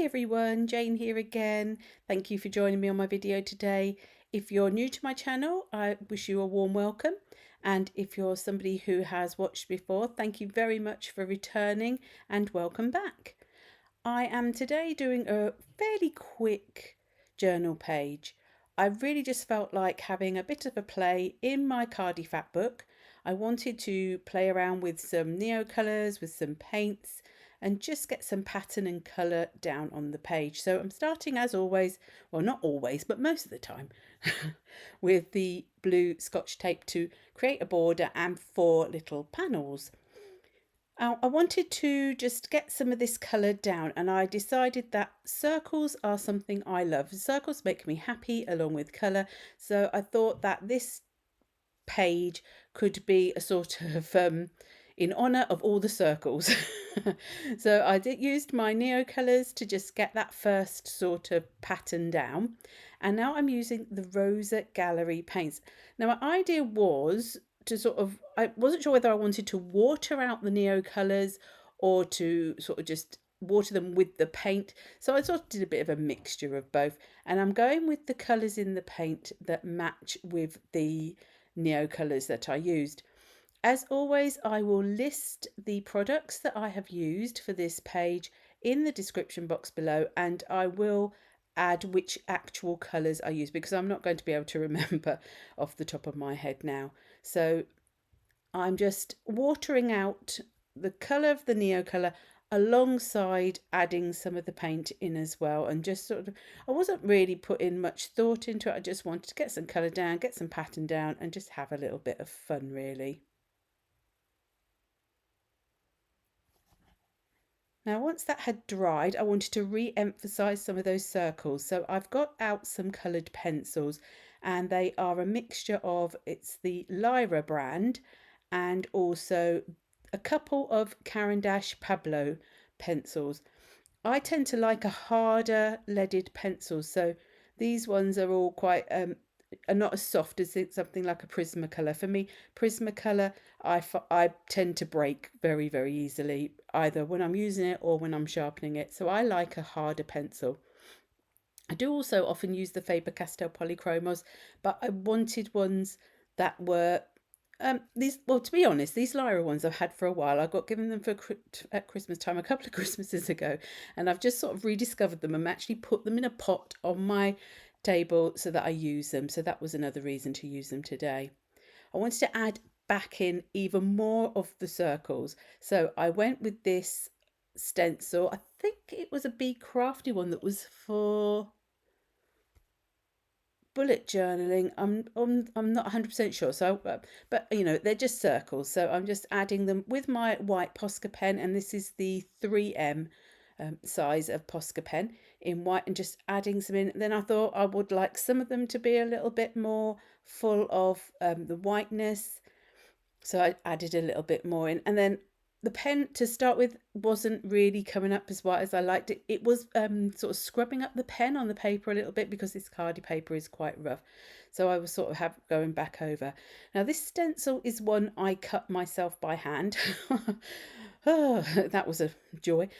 Hi everyone, Jane here again. Thank you for joining me on my video today. If you're new to my channel, I wish you a warm welcome. And if you're somebody who has watched before, thank you very much for returning and welcome back. I am today doing a fairly quick journal page. I really just felt like having a bit of a play in my Khadi Fatbook. I wanted to play around with some Neocolors, with some paints, and just get some pattern and colour down on the page. So I'm starting, as always, well, not always, but most of the time, with the blue Scotch tape to create a border and 4 little panels. I wanted to just get some of this colour down, and I decided that circles are something I love. Circles make me happy along with colour, so I thought that this page could be a sort of in honour of all the circles. So I used my Neocolors to just get that first sort of pattern down, and now I'm using the Rosa Gallery paints. Now my idea was to sort of, I wasn't sure whether I wanted to water out the Neocolors or to sort of just water them with the paint, so I sort of did a bit of a mixture of both, and I'm going with the colours in the paint that match with the Neocolors that I used. As always, I will list the products that I have used for this page in the description box below, and I will add which actual colours I use because I'm not going to be able to remember off the top of my head now. So I'm just watering out the colour of the Neocolor alongside adding some of the paint in as well, and just sort of, I wasn't really putting much thought into it. I just wanted to get some colour down, get some pattern down, and just have a little bit of fun really. Now once that had dried, I wanted to re-emphasize some of those circles, so I've got out some coloured pencils, and they are a mixture of, it's the Lyra brand and also a couple of Caran Pablo pencils. I tend to like a harder leaded pencil, so these ones are all quite are not as soft as something like a Prismacolor. For me, Prismacolor, I tend to break very, very easily, either when I'm using it or when I'm sharpening it. So I like a harder pencil. I do also often use the Faber-Castell Polychromos, but I wanted ones that were these, well, to be honest, these Lyra ones I've had for a while. I got given them for at Christmas time a couple of Christmases ago, and I've just sort of rediscovered them and actually put them in a pot on my table so that I use them. So that was another reason to use them today. I wanted to add back in even more of the circles, so I went with this stencil. I think it was a Be Crafty one that was for bullet journaling. I'm not 100% sure, so but you know, they're just circles, so I'm just adding them with my white Posca pen, and this is the 3M size of Posca pen in white, and just adding some in. Then I thought I would like some of them to be a little bit more full of the whiteness, so I added a little bit more in. And then the pen to start with wasn't really coming up as white as I liked it. It was sort of scrubbing up the pen on the paper a little bit because this Khadi paper is quite rough. So I was sort of going back over. Now this stencil is one I cut myself by hand. Oh, that was a joy.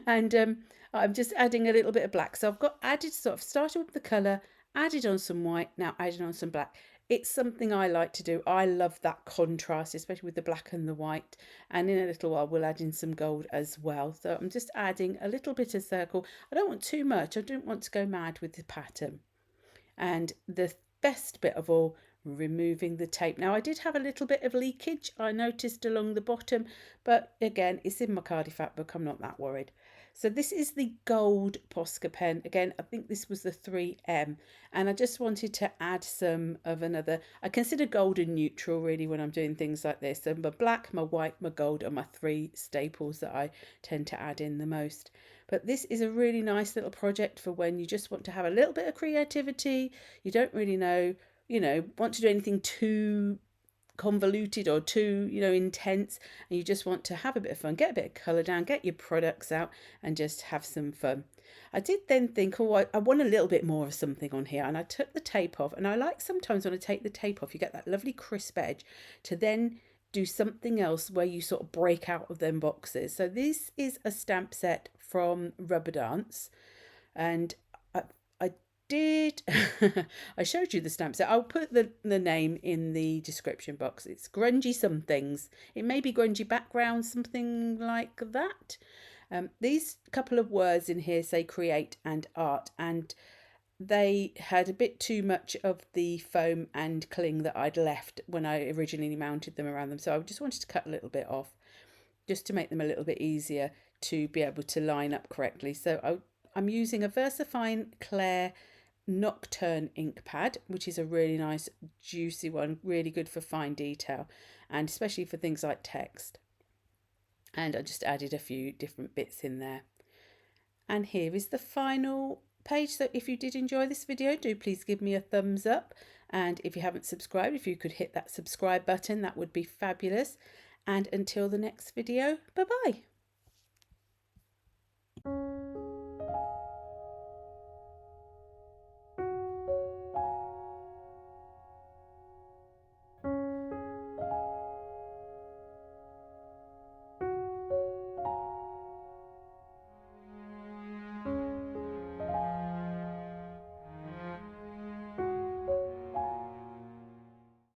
And I'm just adding a little bit of black. So I've got added, sort of started with the colour, added on some white, now added on some black. It's something I like to do. I love that contrast, especially with the black and the white. And in a little while, we'll add in some gold as well. So I'm just adding a little bit of circle. I don't want too much. I don't want to go mad with the pattern. And the best bit of all, removing the tape. Now I did have a little bit of leakage, I noticed along the bottom, but again, it's in my Khadi Fatbook, I'm not that worried. So this is the gold Posca pen. Again, I think this was the 3M, and I just wanted to add some of another. I consider golden neutral really when I'm doing things like this. So my black, my white, my gold are my 3 staples that I tend to add in the most. But this is a really nice little project for when you just want to have a little bit of creativity. You don't really know, want to do anything too convoluted or too, intense, and you just want to have a bit of fun, get a bit of colour down, get your products out and just have some fun. I did then think, oh, I want a little bit more of something on here, and I took the tape off, and I like sometimes when I take the tape off, you get that lovely crisp edge to then do something else where you sort of break out of them boxes. So this is a stamp set from Rubber Dance, and I did I showed you the stamp set. I'll put the name in the description box. It's Grungy somethings. It may be Grungy background, something like that. These couple of words in here say create and art, and they had a bit too much of the foam and cling that I'd left when I originally mounted them around them. So I just wanted to cut a little bit off just to make them a little bit easier to be able to line up correctly. So I'm using a Versafine Clair Nocturne ink pad, which is a really nice juicy one, really good for fine detail and especially for things like text. And I just added a few different bits in there. And here is the final page. So if you did enjoy this video, do please give me a thumbs up, and if you haven't subscribed, if you could hit that subscribe button, that would be fabulous. And until the next video, bye bye.